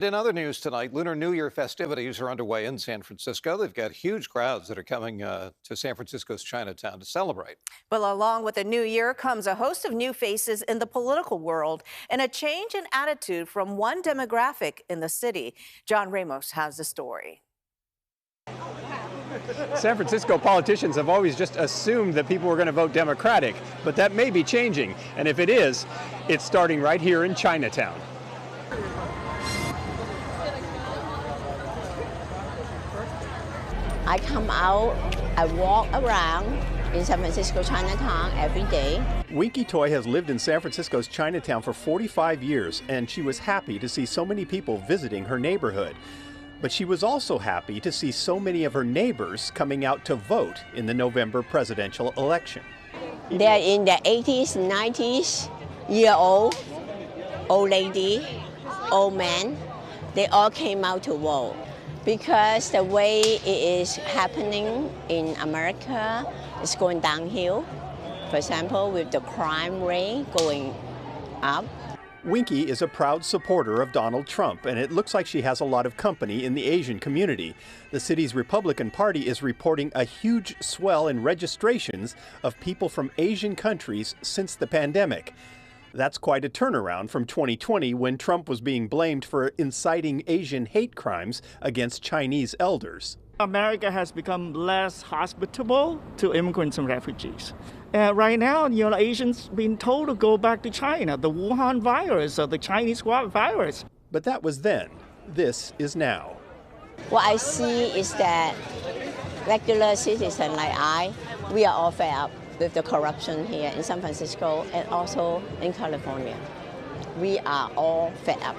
In other news tonight, Lunar New Year festivities are underway in San Francisco. They've got huge crowds that are coming to San Francisco's Chinatown to celebrate. Well, along with the new year comes a host of new faces in the political world and a change in attitude from one demographic in the city. John Ramos has the story. San Francisco politicians have always just assumed that people were going to vote Democratic, but that may be changing. And if it is, it's starting right here in Chinatown. I come out, I walk around in San Francisco Chinatown every day. Winky Toy has lived in San Francisco's Chinatown for 45 years, and she was happy to see so many people visiting her neighborhood. But she was also happy to see so many of her neighbors coming out to vote in the November presidential election. They're in their 80s, 90s, year-old, old lady, old man. They all came out to vote. Because the way it is happening in America is going downhill. For example, with the crime rate going up. Winky is a proud supporter of Donald Trump, and it looks like she has a lot of company in the Asian community. The city's Republican Party is reporting a huge swell in registrations of people from Asian countries since the pandemic. That's quite a turnaround from 2020, when Trump was being blamed for inciting Asian hate crimes against Chinese elders. America has become less hospitable to immigrants and refugees. Right now, Asians being told to go back to China, the Wuhan virus or the Chinese virus. But that was then. This is now. What I see is that regular citizens like we are all fed up with the corruption here in San Francisco and also in California. We are all fed up.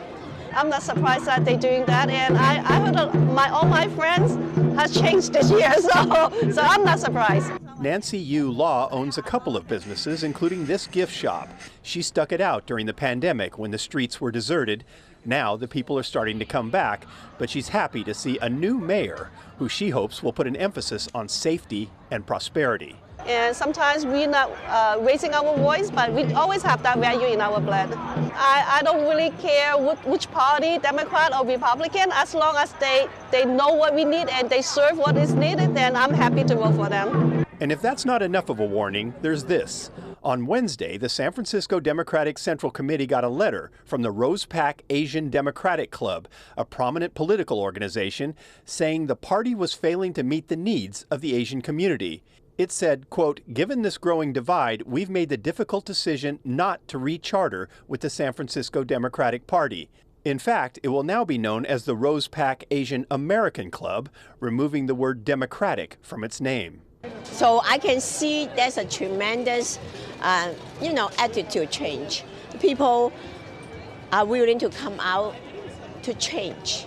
I'm not surprised that they're doing that, and I heard all my friends has changed this year, so I'm not surprised. Nancy Yu Law owns a couple of businesses, including this gift shop. She stuck it out during the pandemic when the streets were deserted. Now the people are starting to come back, but she's happy to see a new mayor who she hopes will put an emphasis on safety and prosperity. And sometimes we're not raising our voice, but we always have that value in our blood. I don't really care which party, Democrat or Republican, as long as they know what we need and they serve what is needed, then I'm happy to vote for them. And if that's not enough of a warning, there's this. On Wednesday, the San Francisco Democratic Central Committee got a letter from the Rose Pack Asian Democratic Club, a prominent political organization, saying the party was failing to meet the needs of the Asian community. It said, quote, "Given this growing divide, we've made the difficult decision not to re-charter with the San Francisco Democratic Party. In fact, it will now be known as the Rose Pack Asian American Club, removing the word Democratic from its name." So I can see there's a tremendous, attitude change. People are willing to come out to change.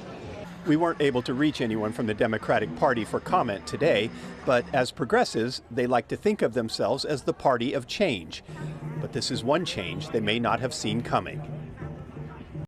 We weren't able to reach anyone from the Democratic Party for comment today, but as progressives, they like to think of themselves as the party of change. But this is one change they may not have seen coming.